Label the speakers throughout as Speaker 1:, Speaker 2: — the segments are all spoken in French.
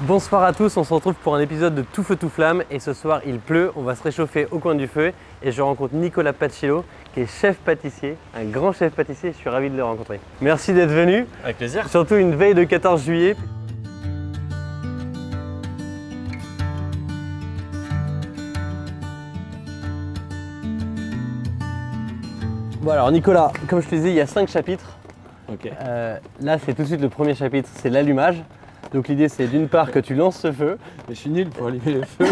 Speaker 1: Bonsoir à tous, on se retrouve pour un épisode de Tout Feu Tout Flamme et ce soir il pleut, on va se réchauffer au coin du feu et je rencontre Nicolas Pacillo qui est chef pâtissier, un grand chef pâtissier, je suis ravi de le rencontrer. Merci d'être venu.
Speaker 2: Avec plaisir.
Speaker 1: Surtout une veille de 14 juillet. Bon alors Nicolas, comme je te disais, il y a 5 chapitres.
Speaker 2: Ok.
Speaker 1: Là c'est tout de suite le premier chapitre, c'est l'allumage. Donc l'idée c'est d'une part que tu lances ce feu.
Speaker 2: Mais je suis nul pour allumer les feux.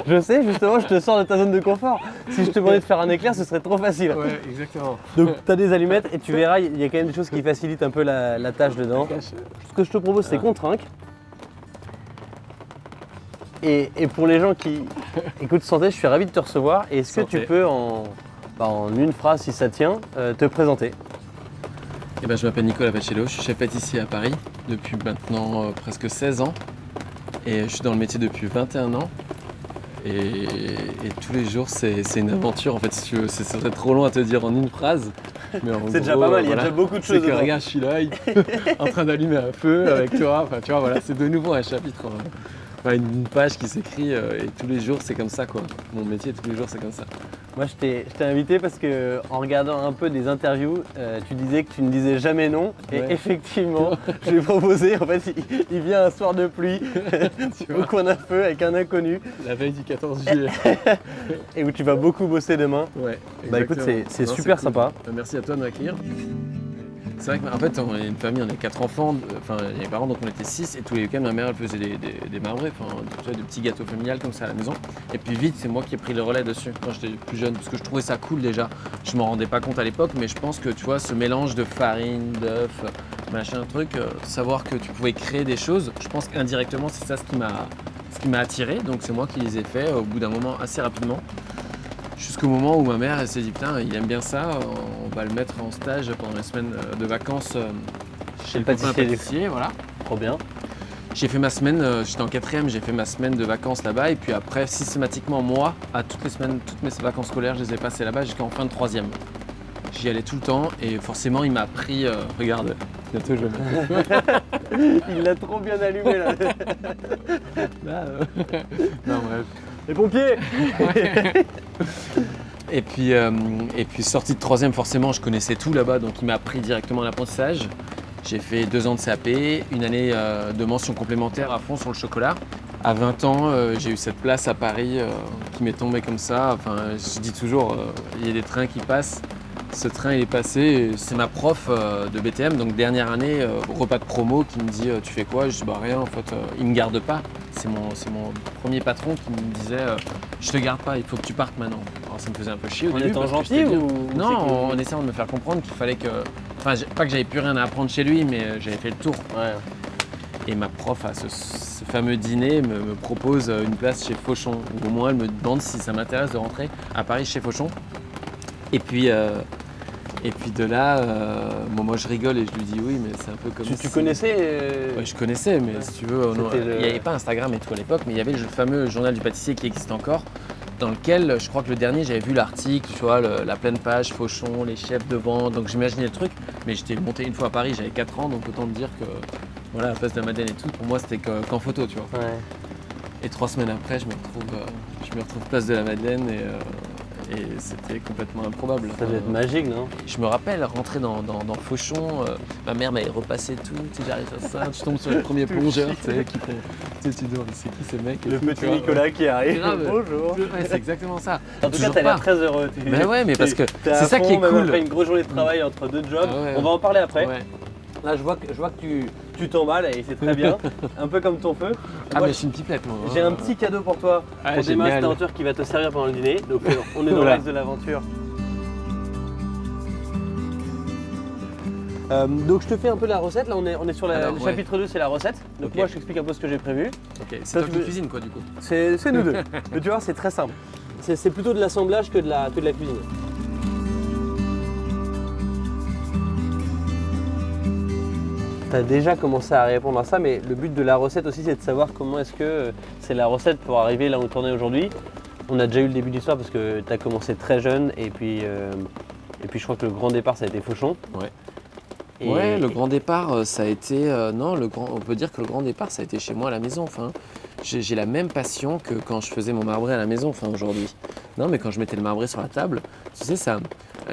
Speaker 1: Je sais, justement, je te sors de ta zone de confort. Si je te demandais de faire un éclair, ce serait trop facile.
Speaker 2: Ouais, exactement.
Speaker 1: Donc tu as des allumettes et tu verras, il y a quand même des choses qui facilitent un peu la tâche dedans. Ce que je te propose, c'est qu'on trinque. Et pour les gens qui écoutent Santé, je suis ravi de te recevoir. Et est-ce que tu peux, en une phrase, si ça tient, te présenter?
Speaker 2: Eh ben, je m'appelle Nicolas Pacillo, je suis chef pâtissier à Paris depuis maintenant presque 16 ans. Et je suis dans le métier depuis 21 ans. Et tous les jours, c'est une aventure. En fait, si tu veux, ça serait trop long à te dire en une phrase.
Speaker 1: C'est déjà pas mal, il y a déjà beaucoup de choses.
Speaker 2: C'est que regarde, je suis là, en train d'allumer un feu avec toi. Enfin, tu vois, voilà, c'est de nouveau un chapitre, une page qui s'écrit. Et tous les jours, c'est comme ça, quoi. Mon métier, tous les jours, c'est comme ça.
Speaker 1: Moi, je t'ai invité parce que en regardant un peu des interviews, tu disais que tu ne disais jamais non. Et
Speaker 2: Ouais.
Speaker 1: effectivement, je lui ai proposé. En fait, il vient un soir de pluie au coin d'un feu avec un inconnu.
Speaker 2: La veille du 14 juillet.
Speaker 1: Et où tu vas beaucoup bosser demain.
Speaker 2: Ouais.
Speaker 1: Bah écoute,
Speaker 2: exactement.
Speaker 1: c'est
Speaker 2: Non,
Speaker 1: super
Speaker 2: cool.
Speaker 1: sympa.
Speaker 2: Merci à toi de m'accueillir. C'est vrai qu'en fait, on est une famille, on est 4 enfants, enfin les parents, donc on était 6 et tous les week-ends, ma mère elle faisait des marbrés, des petits gâteaux familiales comme ça à la maison. Et puis vite, c'est moi qui ai pris le relais dessus quand j'étais plus jeune, parce que je trouvais ça cool déjà. Je m'en rendais pas compte à l'époque, mais je pense que tu vois, ce mélange de farine, d'œufs, machin, truc, savoir que tu pouvais créer des choses, je pense qu'indirectement, c'est ça ce qui m'a attiré. Donc c'est moi qui les ai fait au bout d'un moment assez rapidement. Jusqu'au moment où ma mère elle s'est dit putain il aime bien ça, on va le mettre en stage pendant les semaines de vacances chez le pâtissier, voilà.
Speaker 1: Trop bien.
Speaker 2: J'ai fait ma semaine, j'étais en 4e, j'ai fait ma semaine de vacances là-bas et puis après systématiquement moi, à toutes les semaines, toutes mes vacances scolaires, je les ai passées là-bas jusqu'en fin de 3e. J'y allais tout le temps et forcément il m'a appris, regarde, bientôt je vais mettre.
Speaker 1: Il l'a trop bien allumé là.
Speaker 2: Non bref.
Speaker 1: Les pompiers.
Speaker 2: Et puis sorti de 3e, forcément, je connaissais tout là-bas, donc il m'a appris directement l'apprentissage. J'ai fait 2 ans de CAP, une année de mention complémentaire à fond sur le chocolat. À 20 ans, j'ai eu cette place à Paris qui m'est tombée comme ça. Enfin, je dis toujours, il y a des trains qui passent. Ce train il est passé, c'est ma prof de BTM, donc dernière année, repas de promo, qui me dit tu fais quoi? Je dis bah rien en fait, il me garde pas. C'est mon premier patron qui me disait je te garde pas, il faut que tu partes maintenant. Alors ça me faisait un peu chier au
Speaker 1: En
Speaker 2: début.
Speaker 1: étant
Speaker 2: parce que
Speaker 1: gentil
Speaker 2: j'étais bien.
Speaker 1: ou
Speaker 2: Non, en essayant de me faire comprendre qu'il fallait que. Enfin, pas que j'avais plus rien à apprendre chez lui, mais j'avais fait le tour.
Speaker 1: Ouais.
Speaker 2: Et ma prof à ce fameux dîner me propose une place chez Fauchon. Ou au moins elle me demande si ça m'intéresse de rentrer à Paris chez Fauchon. Et puis de là, moi je rigole et je lui dis oui, mais c'est un peu comme
Speaker 1: Tu connaissais
Speaker 2: Ouais, je connaissais, mais si tu veux,
Speaker 1: C'était
Speaker 2: il n'y avait pas Instagram et tout à l'époque, mais il y avait le fameux journal du pâtissier qui existe encore, dans lequel je crois que le dernier j'avais vu l'article, tu vois, la pleine page, Fauchon, les chefs de vente, donc j'imaginais le truc, mais j'étais monté une fois à Paris, j'avais 4 ans, donc autant te dire que voilà, la place de la Madeleine et tout, pour moi c'était qu'en photo, tu vois.
Speaker 1: Ouais.
Speaker 2: Et 3 semaines après, je me retrouve place de la Madeleine et c'était complètement improbable.
Speaker 1: Ça devait être magique, non?
Speaker 2: Je me rappelle rentrer dans Fauchon, ma mère m'avait repassé tout, tu sais, j'arrive sur ça, tu tombes sur les premiers plongeurs, tu sais, qui font, tu sais, tu dis, c'est qui ces mecs et
Speaker 1: Le
Speaker 2: tout,
Speaker 1: petit
Speaker 2: tu vois.
Speaker 1: Nicolas qui arrive.
Speaker 2: Grave.
Speaker 1: Bonjour.
Speaker 2: Ouais, c'est exactement ça.
Speaker 1: En tout cas,
Speaker 2: Toujours
Speaker 1: t'as l'air
Speaker 2: pas.
Speaker 1: très heureux.
Speaker 2: Ben ouais, mais parce que
Speaker 1: T'es à
Speaker 2: c'est ça
Speaker 1: fond,
Speaker 2: qui est
Speaker 1: même
Speaker 2: cool.
Speaker 1: Après une grosse journée de travail entre 2 jobs,
Speaker 2: Ah ouais.
Speaker 1: on va en parler après.
Speaker 2: Ouais.
Speaker 1: Là, je vois que tu t'emballes et c'est très bien, un peu comme ton feu.
Speaker 2: Ah
Speaker 1: Moi,
Speaker 2: mais je suis une pipette moi.
Speaker 1: j'ai un petit cadeau pour toi
Speaker 2: Ah,
Speaker 1: pour démarrer cette
Speaker 2: génial.
Speaker 1: aventure qui va te servir pendant le dîner. Donc on est dans
Speaker 2: Voilà.
Speaker 1: l'axe de l'aventure. Donc je te fais un peu la recette. Là on est sur
Speaker 2: Alors,
Speaker 1: le
Speaker 2: ouais.
Speaker 1: chapitre 2, c'est la recette. Donc
Speaker 2: Ok.
Speaker 1: moi je t'explique un peu ce que j'ai prévu.
Speaker 2: Ok, c'est
Speaker 1: Ça,
Speaker 2: toi
Speaker 1: tu
Speaker 2: qui
Speaker 1: veux-
Speaker 2: cuisines quoi du coup.
Speaker 1: C'est nous deux. Mais tu vois, c'est très simple. C'est plutôt de l'assemblage que de la cuisine. Tu as déjà commencé à répondre à ça, mais le but de la recette aussi, c'est de savoir comment est-ce que c'est la recette pour arriver là où on est aujourd'hui. On a déjà eu le début d'histoire parce que tu as commencé très jeune et puis je crois que le grand départ, ça a été Fauchon.
Speaker 2: Ouais.
Speaker 1: Et,
Speaker 2: Ouais, le grand départ, ça a été. Non, on peut dire que le grand départ, ça a été chez moi à la maison. Enfin, j'ai la même passion que quand je faisais mon marbré à la maison, enfin aujourd'hui. Non, mais quand je mettais le marbré sur la table, tu sais, ça,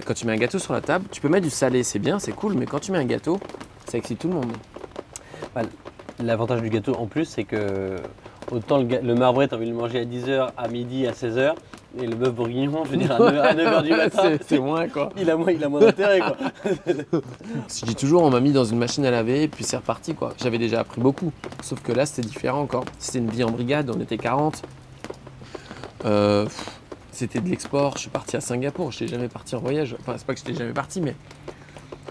Speaker 2: quand tu mets un gâteau sur la table, tu peux mettre du salé, c'est bien, c'est cool, mais quand tu mets un gâteau, ça excite tout le monde.
Speaker 1: bah, l'avantage du gâteau en plus, c'est que autant le marbré, tu as envie de le manger à 10h, à midi, à 16h, et le bœuf bourguignon, je veux dire, à 9h du matin,
Speaker 2: c'est moins quoi.
Speaker 1: il a moins d'intérêt, quoi.
Speaker 2: Je dis toujours, on m'a mis dans une machine à laver, et puis c'est reparti quoi. J'avais déjà appris beaucoup, sauf que là, c'était différent encore. C'était une vie en brigade, on était 40. C'était de l'export, je suis parti à Singapour, je n'étais jamais parti en voyage. Enfin, c'est pas que je n'étais jamais parti, mais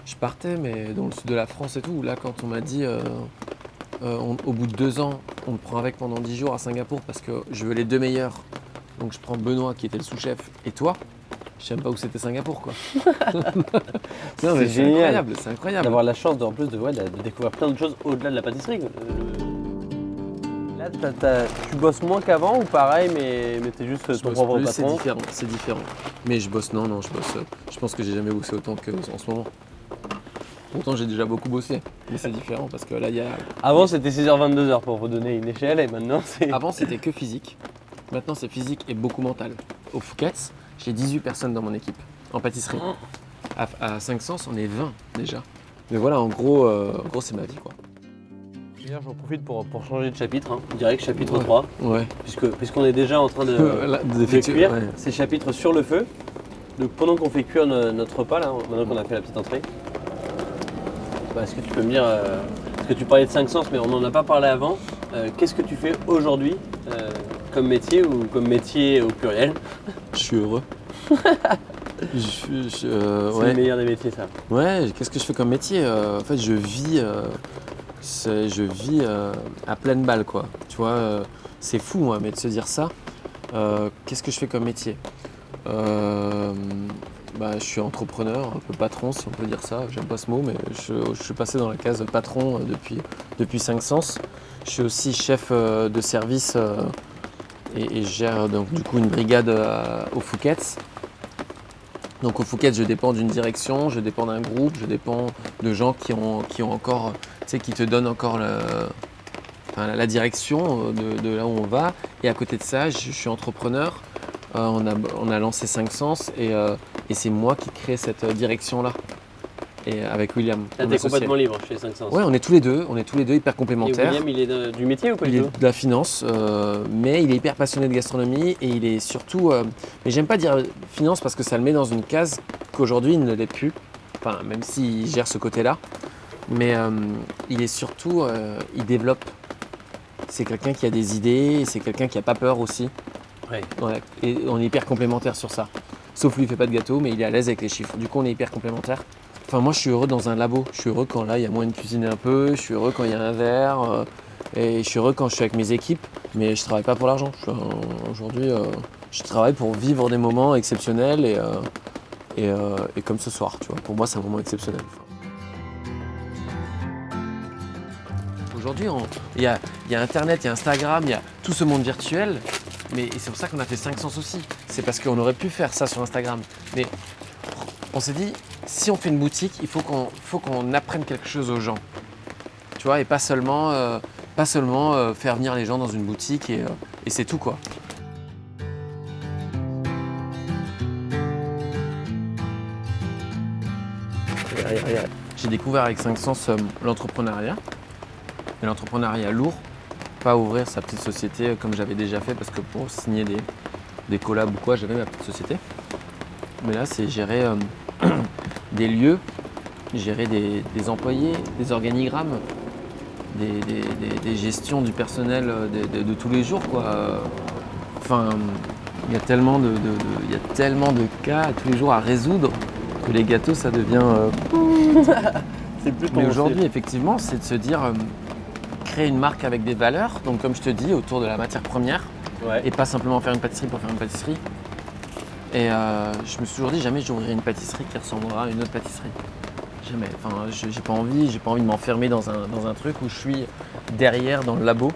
Speaker 2: je partais, mais dans le sud de la France et tout. Là, quand on m'a dit, au bout de 2 ans, on me prend avec pendant 10 jours à Singapour parce que je veux les 2 meilleurs. Donc je prends Benoît qui était le sous-chef et toi. Je sais même pas où c'était Singapour quoi. Non, mais
Speaker 1: génial.
Speaker 2: C'est incroyable.
Speaker 1: D'avoir la chance en plus de découvrir plein de choses au-delà de la pâtisserie. Là, tu bosses moins qu'avant ou pareil, mais t'es juste ton propre patron?
Speaker 2: C'est différent. Mais je bosse, non, je bosse. Je pense que j'ai jamais bossé autant qu'en ce moment. Pourtant, j'ai déjà beaucoup bossé, mais c'est différent parce que là, il y a.
Speaker 1: Avant, c'était 6h, 22h pour vous donner une échelle, et maintenant, c'est.
Speaker 2: Avant, c'était que physique. Maintenant, c'est physique et beaucoup mental. Au Fouquet's, j'ai 18 personnes dans mon équipe en pâtisserie. À 500, on est 20 déjà. Mais voilà, en gros, c'est ma vie quoi.
Speaker 1: D'ailleurs, j'en profite pour changer de chapitre, hein. Direct chapitre 3,
Speaker 2: Ouais.
Speaker 1: puisqu'on est déjà en train de cuire ces chapitres sur le feu. Donc pendant qu'on fait cuire notre repas, là, maintenant qu'on a fait la petite entrée, est-ce que tu peux me dire, parce que tu parlais de 5 sens, mais on n'en a pas parlé avant, qu'est-ce que tu fais aujourd'hui comme métier ou comme métier au pluriel?
Speaker 2: Je suis heureux.
Speaker 1: C'est le meilleur des métiers, ça.
Speaker 2: Ouais, qu'est-ce que je fais comme métier? En fait, je vis à pleine balle, quoi. Tu vois, c'est fou, moi, mais de se dire ça. Qu'est-ce que je fais comme métier? Je suis entrepreneur, un peu patron, si on peut dire ça. J'aime pas ce mot, mais je suis passé dans la case patron depuis 5 sens. Je suis aussi chef de service et je gère donc du coup une brigade au Fouquet's. Donc au Fouquet's, je dépends d'une direction, je dépends d'un groupe, je dépends de gens qui ont encore, tu sais, qui te donnent encore la direction de là où on va. Et à côté de ça, je suis entrepreneur. On a lancé 5 sens et c'est moi qui crée cette direction-là. Et avec William.
Speaker 1: Là, t'es complètement libre chez 5 sens.
Speaker 2: Ouais, on est tous les deux hyper complémentaires.
Speaker 1: Et William, il est du métier ou pas
Speaker 2: Il
Speaker 1: du
Speaker 2: est
Speaker 1: tout?
Speaker 2: de la finance, mais il est hyper passionné de gastronomie et il est surtout. Mais j'aime pas dire finance parce que ça le met dans une case qu'aujourd'hui il ne l'est plus. Enfin, même s'il gère ce côté-là. Mais il est surtout. Il développe. C'est quelqu'un qui a des idées, c'est quelqu'un qui a pas peur aussi.
Speaker 1: Ouais.
Speaker 2: Ouais, et on est hyper complémentaires sur ça. Sauf lui, il fait pas de gâteau, mais il est à l'aise avec les chiffres. Du coup, on est hyper complémentaires. Enfin, moi, je suis heureux dans un labo. Je suis heureux quand là, il y a moyen de cuisiner un peu. Je suis heureux quand il y a un verre. Et je suis heureux quand je suis avec mes équipes. Mais je travaille pas pour l'argent. Aujourd'hui, je travaille pour vivre des moments exceptionnels et comme ce soir. Tu vois. Pour moi, c'est un moment exceptionnel. Aujourd'hui, il y a Internet, il y a Instagram, il y a tout ce monde virtuel. Mais c'est pour ça qu'on a fait 5 sens aussi. C'est parce qu'on aurait pu faire ça sur Instagram. Mais on s'est dit, si on fait une boutique, il faut qu'on apprenne quelque chose aux gens. Tu vois, et pas seulement faire venir les gens dans une boutique et c'est tout quoi. J'ai découvert avec 5 sens l'entrepreneuriat. Et l'entrepreneuriat lourd. Pas ouvrir sa petite société comme j'avais déjà fait parce que pour signer des collabs ou quoi, j'avais ma petite société. Mais là, c'est gérer des lieux, gérer des employés, des organigrammes, des gestions du personnel de tous les jours, quoi. Enfin, il y a tellement de cas tous les jours à résoudre que les gâteaux, ça devient...
Speaker 1: C'est plus
Speaker 2: Mais aujourd'hui, effectivement, c'est de se dire... créer une marque avec des valeurs, donc comme je te dis, autour de la matière première,
Speaker 1: ouais.
Speaker 2: Et pas simplement faire une pâtisserie pour faire une pâtisserie. Et je me suis toujours dit, jamais j'ouvrirai une pâtisserie qui ressemblera à une autre pâtisserie. Jamais. Enfin, j'ai pas envie de m'enfermer dans un truc où je suis derrière dans le labo.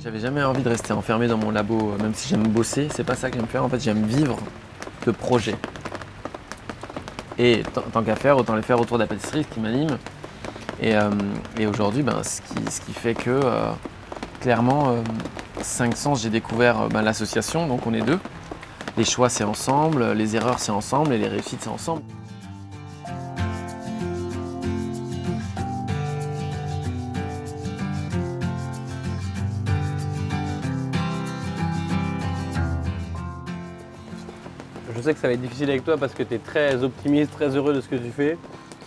Speaker 2: J'avais jamais envie de rester enfermé dans mon labo, même si j'aime bosser, c'est pas ça que j'aime faire. En fait, j'aime vivre de projets. Et tant qu'à faire, autant les faire autour de la pâtisserie, ce qui m'anime. Et aujourd'hui, ce qui fait que clairement, 5 Sens, j'ai découvert l'association, donc on est 2. Les choix, c'est ensemble, les erreurs, c'est ensemble, et les réussites, c'est ensemble.
Speaker 1: Je sais que ça va être difficile avec toi parce que tu es très optimiste, très heureux de ce que tu fais.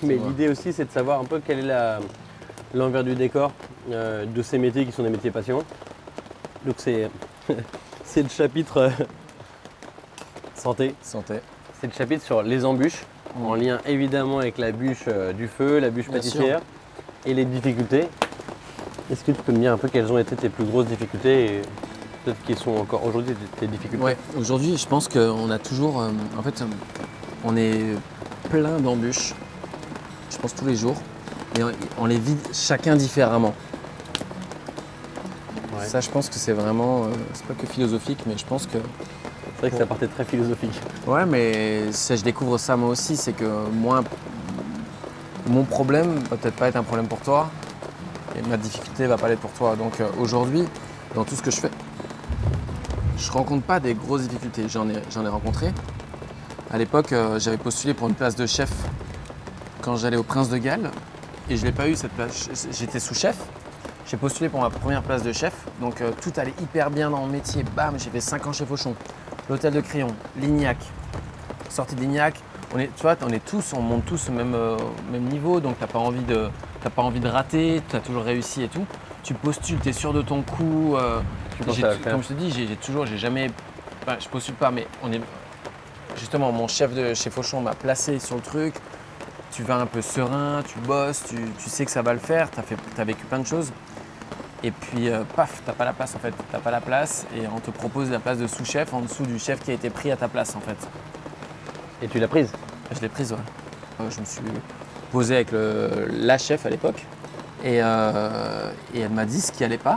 Speaker 1: Mais l'idée aussi, c'est de savoir un peu quelle est l'envers du décor de ces métiers qui sont des métiers passion. Donc c'est le chapitre santé.
Speaker 2: Santé.
Speaker 1: C'est le chapitre sur les embûches, en lien évidemment avec la bûche du feu, la bûche pâtissière et les difficultés. Est-ce que tu peux me dire un peu quelles ont été tes plus grosses difficultés et peut-être qui sont encore aujourd'hui tes difficultés?
Speaker 2: Ouais, aujourd'hui, je pense qu'on a toujours. On est plein d'embûches, je pense tous les jours, et on les vit chacun différemment.
Speaker 1: Ouais.
Speaker 2: Ça, je pense que c'est vraiment. C'est pas que philosophique, mais je pense que.
Speaker 1: C'est vrai que ça partait très philosophique.
Speaker 2: Ouais, mais je découvre ça moi aussi, c'est que moi, mon problème va peut-être pas être un problème pour toi, et ma difficulté va pas l'être pour toi. Donc aujourd'hui, dans tout ce que je fais, je rencontre pas des grosses difficultés. J'en ai rencontré. À l'époque, j'avais postulé pour une place de chef quand j'allais au Prince de Galles, et je l'ai pas eu cette place. J'étais sous-chef. J'ai postulé pour ma première place de chef, donc tout allait hyper bien dans mon métier. Bam, j'ai fait 5 ans chez Fauchon. L'hôtel de Crillon, Lignac, sortie de Lignac, on monte tous au même niveau, donc t'as pas envie de rater, tu as toujours réussi et tout. Tu postules, tu es sûr de ton coup. Comme je te dis, j'ai jamais. Enfin, je postule pas, mais justement, mon chef de chez Fauchon m'a placé sur le truc. Tu vas un peu serein, tu bosses, tu sais que ça va le faire, t'as vécu plein de choses. Et puis, paf, t'as pas la place en fait. T'as pas la place et on te propose la place de sous-chef en dessous du chef qui a été pris à ta place en fait.
Speaker 1: Et tu l'as prise?
Speaker 2: Je l'ai prise, ouais. Je me suis posé avec la chef à l'époque et elle m'a dit ce qui allait pas.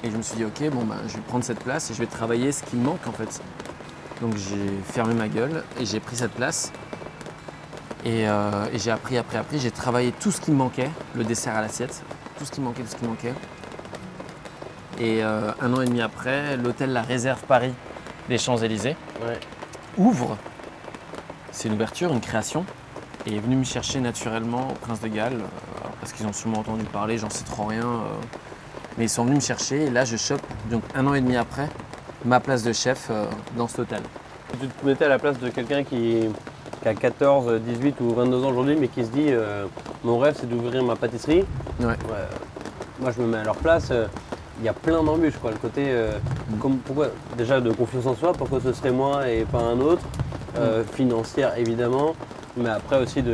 Speaker 2: Et je me suis dit, ok, je vais prendre cette place et je vais travailler ce qui me manque en fait. Donc j'ai fermé ma gueule et j'ai pris cette place. Et j'ai appris, j'ai travaillé tout ce qui me manquait, le dessert à l'assiette, tout ce qui me manquait. Et 1 an et demi après, l'hôtel La Réserve Paris des Champs-Élysées ouvre. C'est une ouverture, une création. Et est venu me chercher naturellement au Prince de Galles, parce qu'ils ont sûrement entendu parler, j'en sais trop rien. Mais ils sont venus me chercher et là je chope, donc 1 an et demi après, ma place de chef dans cet hôtel.
Speaker 1: Tu te mettais à la place de quelqu'un qui a 14, 18 ou 22 ans aujourd'hui, mais qui se dit mon rêve c'est d'ouvrir ma pâtisserie.
Speaker 2: Ouais.
Speaker 1: Moi je me mets à leur place. Il y a plein d'embûches, quoi. Le côté, pourquoi, déjà de confiance en soi, pourquoi ce serait moi et pas un autre, financière évidemment, mais après aussi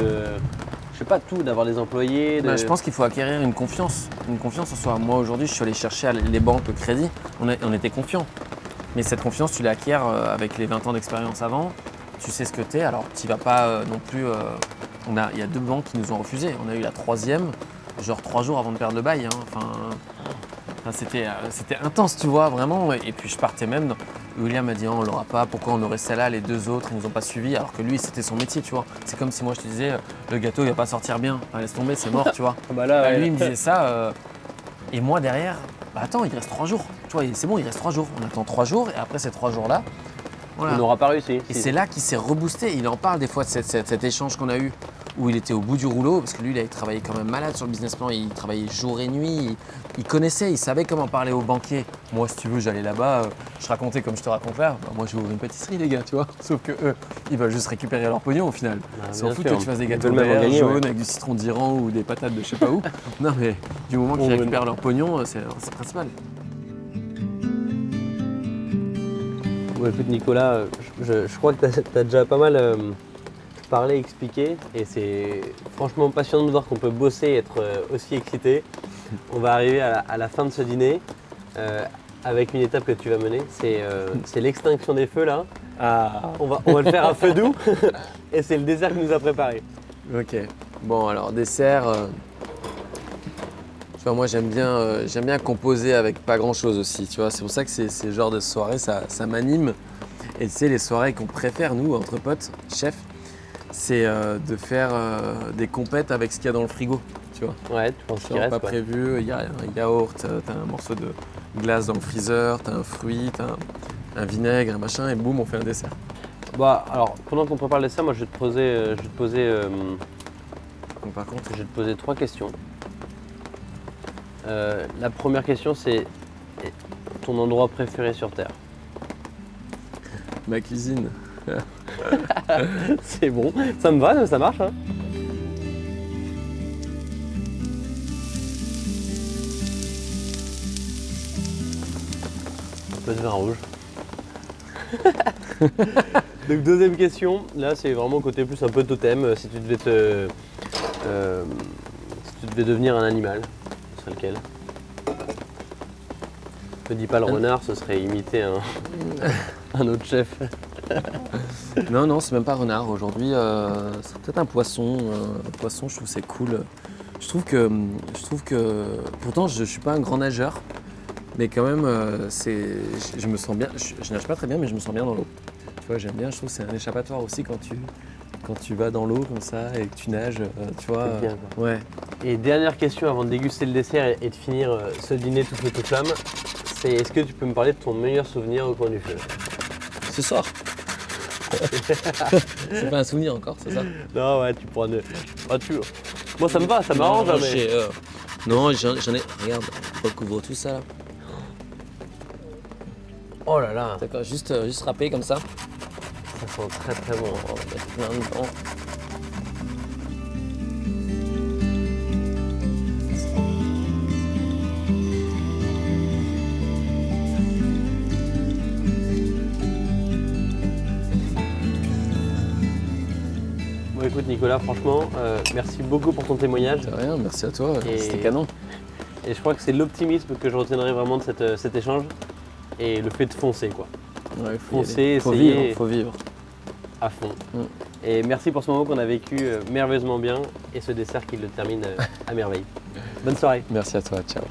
Speaker 1: d'avoir des employés.
Speaker 2: Je pense qu'il faut acquérir une confiance en soi. Moi aujourd'hui, je suis allé chercher les banques, le crédit, on était confiants. Mais cette confiance, tu l'acquiers avec les 20 ans d'expérience avant, tu sais ce que t'es, alors tu vas pas non plus. Il y a 2 banques qui nous ont refusé, on a eu la 3e, genre 3 jours avant de perdre le bail. C'était intense, tu vois, vraiment. Et puis je partais même. William m'a dit on l'aura pas, pourquoi on aurait celle-là, les 2 autres ils nous ont pas suivis, alors que lui c'était son métier, tu vois. C'est comme si moi je te disais le gâteau il va pas sortir bien, laisse tomber, c'est mort, tu vois. Lui il me disait ça, et moi derrière, attends, il reste 3 jours, tu vois, c'est bon, il reste 3 jours. On attend 3 jours et après ces 3 jours-là,
Speaker 1: voilà. On n'aura pas réussi.
Speaker 2: Et c'est là qu'il s'est reboosté. Il en parle des fois de cet échange qu'on a eu où il était au bout du rouleau, parce que lui il avait travaillé quand même malade sur le business plan, il travaillait jour et nuit, il connaissait, il savait comment parler aux banquiers. Moi si tu veux j'allais là-bas, je racontais comme je te raconte là, moi je vais ouvrir une pâtisserie les gars, tu vois. Sauf que eux, ils veulent juste récupérer leur pognon au final. Ils s'en foutent que tu fasses des gâteaux verts, jaunes, avec du citron d'Iran ou des patates de je sais pas où. Non mais du moment qu'ils récupèrent leur pognon, c'est le principal.
Speaker 1: Bon, écoute Nicolas, je crois que tu as déjà pas mal parlé, expliqué, et c'est franchement passionnant de voir qu'on peut bosser et être aussi excité. On va arriver à la fin de ce dîner avec une étape que tu vas mener, c'est l'extinction des feux là. On va le faire à feu doux et c'est le dessert qu'il nous a préparé.
Speaker 2: Ok, bon alors dessert, tu vois, moi j'aime bien composer avec pas grand chose aussi, tu vois, c'est pour ça que ces genres de soirées ça m'anime. Et tu sais, les soirées qu'on préfère nous entre potes, chefs, c'est de faire des compètes avec ce qu'il y a dans le frigo, tu vois.
Speaker 1: Ouais, tu penses qu'il
Speaker 2: Genre
Speaker 1: reste
Speaker 2: pas
Speaker 1: quoi.
Speaker 2: prévu, il y a un yaourt, t'as un morceau de glace dans le freezer, t'as un fruit, t'as un vinaigre, un machin, et boum, on fait un dessert.
Speaker 1: Bah alors, pendant qu'on prépare le dessert, moi je vais te poser 3 questions. La première question c'est ton endroit préféré sur Terre.
Speaker 2: Ma cuisine.
Speaker 1: C'est bon, ça me va, ça marche. Hein. Un peu de vin rouge. Donc deuxième question, là c'est vraiment côté plus un peu totem. Si tu devais devenir un animal, ce serait lequel? Ne dis pas le renard, ce serait imiter un autre chef.
Speaker 2: Non, c'est même pas renard. Aujourd'hui, c'est peut-être un poisson. Un poisson, je trouve que c'est cool. Je trouve que pourtant, je suis pas un grand nageur, mais quand même, je me sens bien. Je nage pas très bien, mais je me sens bien dans l'eau. Tu vois, j'aime bien. Je trouve que c'est un échappatoire aussi quand tu vas dans l'eau comme ça et que tu nages. Tu vois.
Speaker 1: C'est bien, quoi.
Speaker 2: Ouais.
Speaker 1: Et dernière question avant de déguster le dessert et de finir ce dîner tout feu tout flamme, c'est est-ce que tu peux me parler de ton meilleur souvenir au coin du feu?
Speaker 2: Ce soir. C'est pas un souvenir encore, c'est ça?
Speaker 1: Non, ouais, tu pourras ne. Ah, moi, ça me va, ça m'arrange,
Speaker 2: Non,
Speaker 1: hein, mais.
Speaker 2: Non, j'en ai. Regarde, recouvre tout ça là.
Speaker 1: Oh là là,
Speaker 2: D'accord, juste râper comme ça.
Speaker 1: ça sent très très bon.
Speaker 2: On va mettre plein dedans.
Speaker 1: Bon, écoute, Nicolas, franchement, merci beaucoup pour ton témoignage.
Speaker 2: De rien, merci à toi,
Speaker 1: Et-
Speaker 2: c'était canon.
Speaker 1: Et je crois que c'est l'optimisme que je retiendrai vraiment de cet échange et le fait de foncer, quoi.
Speaker 2: Ouais,
Speaker 1: Foncer,
Speaker 2: faut
Speaker 1: essayer.
Speaker 2: vivre, faut vivre.
Speaker 1: À fond.
Speaker 2: Mm.
Speaker 1: Et merci pour ce moment qu'on a vécu merveilleusement bien et ce dessert qui le termine à merveille. Bonne soirée.
Speaker 2: Merci à toi, ciao.